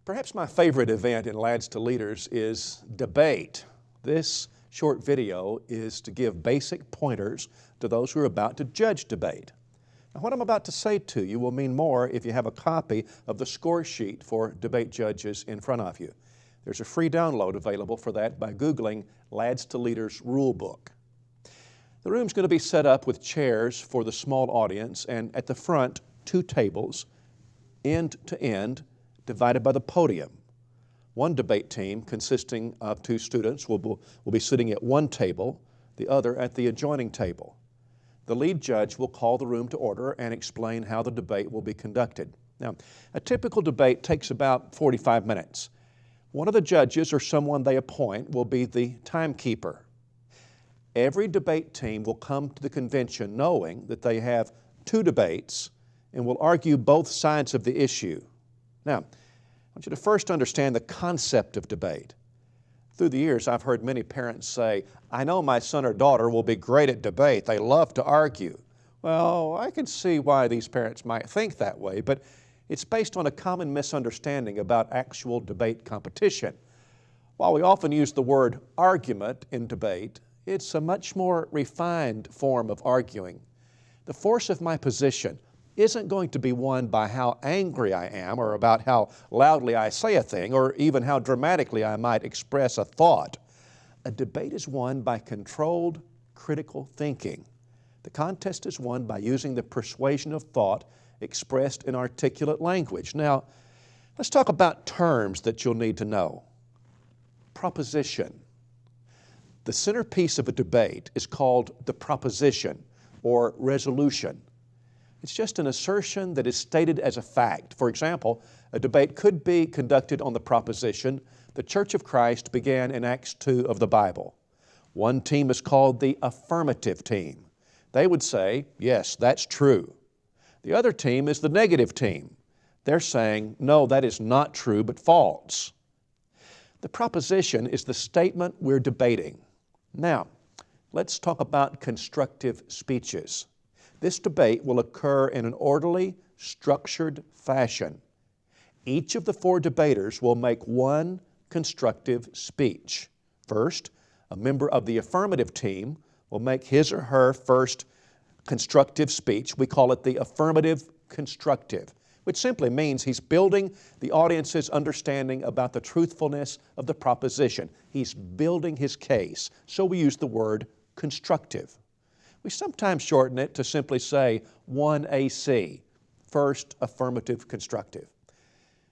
Perhaps my favorite event in Lads to Leaders is debate. This short video is to give basic pointers to those who are about to judge debate. Now, what I'm about to say to you will mean more if you have a copy of the score sheet for debate judges in front of you. There's a free download available for that by Googling Lads to Leaders Rule Book. The room's going to be set up with chairs for the small audience, and at the front, 2 tables, end to end, divided by the podium. One debate team consisting of 2 students will be sitting at one table, the other at the adjoining table. The lead judge will call the room to order and explain how the debate will be conducted. Now, a typical debate takes about 45 minutes. One of the judges or someone they appoint will be the timekeeper. Every debate team will come to the convention knowing that they have 2 debates and will argue both sides of the issue. Now, I want you to first understand the concept of debate. Through the years, I've heard many parents say, "I know my son or daughter will be great at debate. They love to argue." Well, I can see why these parents might think that way, but it's based on a common misunderstanding about actual debate competition. While we often use the word argument in debate, it's a much more refined form of arguing. The force of my position isn't going to be won by how angry I am or about how loudly I say a thing or even how dramatically I might express a thought. A debate is won by controlled, critical thinking. The contest is won by using the persuasion of thought expressed in articulate language. Now, let's talk about terms that you'll need to know. Proposition. The centerpiece of a debate is called the proposition or resolution. It's just an assertion that is stated as a fact. For example, a debate could be conducted on the proposition, the Church of Christ began in Acts 2 of the Bible. One team is called the affirmative team. They would say, yes, that's true. The other team is the negative team. They're saying, no, that is not true, but false. The proposition is the statement we're debating. Now, let's talk about constructive speeches. This debate will occur in an orderly, structured fashion. Each of the 4 debaters will make one constructive speech. First, a member of the affirmative team will make his or her first constructive speech. We call it the affirmative constructive, which simply means he's building the audience's understanding about the truthfulness of the proposition. He's building his case, so we use the word constructive. We sometimes shorten it to simply say 1AC, first affirmative constructive.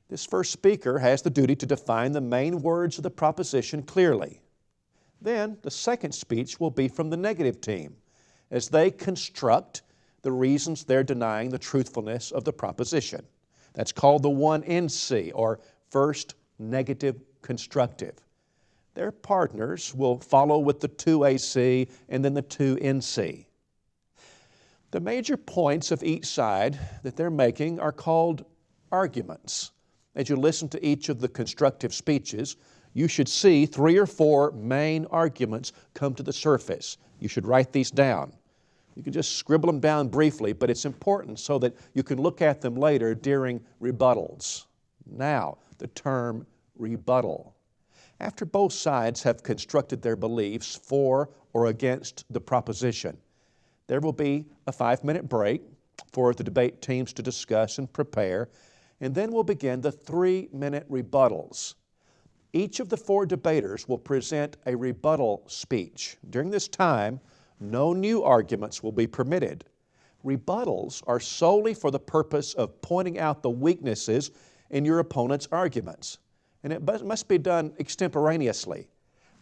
This first speaker has the duty to define the main words of the proposition clearly. Then the second speech will be from the negative team as they construct the reasons they're denying the truthfulness of the proposition. That's called the 1NC, or first negative constructive. Their partners will follow with the 2AC and then the 2NC. The major points of each side that they're making are called arguments. As you listen to each of the constructive speeches, you should see 3 or 4 main arguments come to the surface. You should write these down. You can just scribble them down briefly, but it's important so that you can look at them later during rebuttals. Now, the term rebuttal. After both sides have constructed their beliefs for or against the proposition, there will be a 5-minute break for the debate teams to discuss and prepare, and then we'll begin the 3-minute rebuttals. Each of the 4 debaters will present a rebuttal speech. During this time, no new arguments will be permitted. Rebuttals are solely for the purpose of pointing out the weaknesses in your opponent's arguments, and it must be done extemporaneously.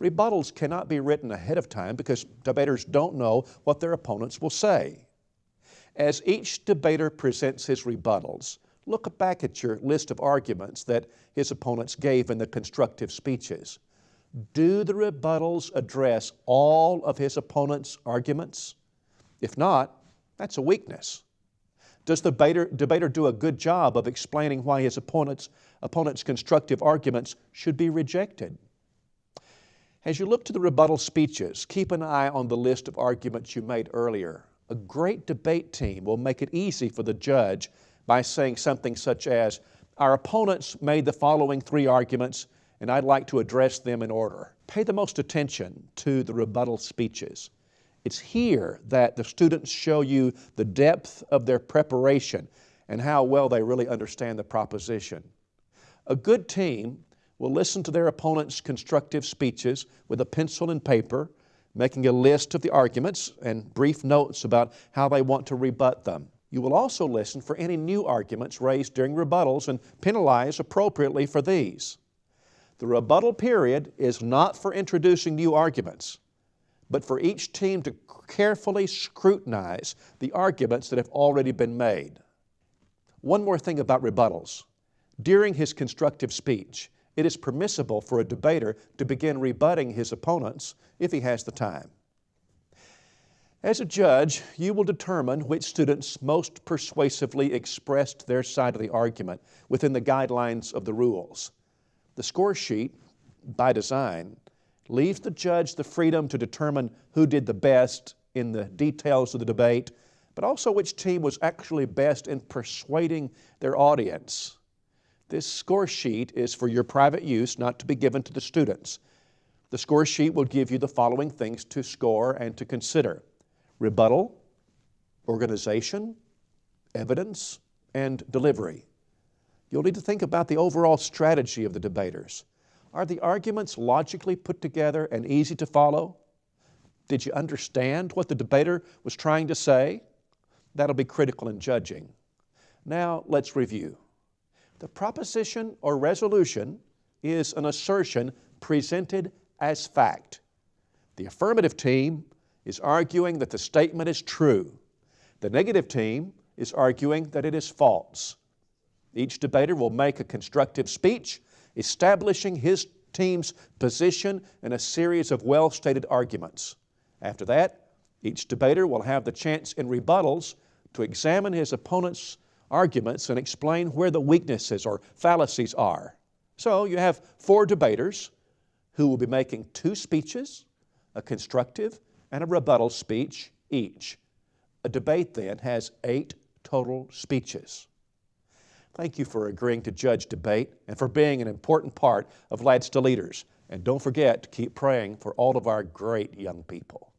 Rebuttals cannot be written ahead of time because debaters don't know what their opponents will say. As each debater presents his rebuttals, look back at your list of arguments that his opponents gave in the constructive speeches. Do the rebuttals address all of his opponent's arguments? If not, that's a weakness. Does the debater do a good job of explaining why his opponent's constructive arguments should be rejected? As you look to the rebuttal speeches, keep an eye on the list of arguments you made earlier. A great debate team will make it easy for the judge by saying something such as, Our opponents made the following three arguments, and I'd like to address them in order. Pay the most attention to the rebuttal speeches. It's here that the students show you the depth of their preparation and how well they really understand the proposition. A good team will listen to their opponent's constructive speeches with a pencil and paper, making a list of the arguments and brief notes about how they want to rebut them. You will also listen for any new arguments raised during rebuttals and penalize appropriately for these. The rebuttal period is not for introducing new arguments, but for each team to carefully scrutinize the arguments that have already been made. One more thing about rebuttals. During his constructive speech, it is permissible for a debater to begin rebutting his opponents if he has the time. As a judge, you will determine which students most persuasively expressed their side of the argument within the guidelines of the rules. The score sheet, by design, leaves the judge the freedom to determine who did the best in the details of the debate, but also which team was actually best in persuading their audience. This score sheet is for your private use, not to be given to the students. The score sheet will give you the following things to score and to consider: rebuttal, organization, evidence, and delivery. You'll need to think about the overall strategy of the debaters. Are the arguments logically put together and easy to follow? Did you understand what the debater was trying to say? That'll be critical in judging. Now let's review. The proposition or resolution is an assertion presented as fact. The affirmative team is arguing that the statement is true. The negative team is arguing that it is false. Each debater will make a constructive speech establishing his team's position in a series of well-stated arguments. After that, each debater will have the chance in rebuttals to examine his opponent's arguments and explain where the weaknesses or fallacies are. So you have 4 debaters who will be making 2 speeches, a constructive and a rebuttal speech each. A debate then has 8 total speeches. Thank you for agreeing to judge debate and for being an important part of Lads to Leaders. And don't forget to keep praying for all of our great young people.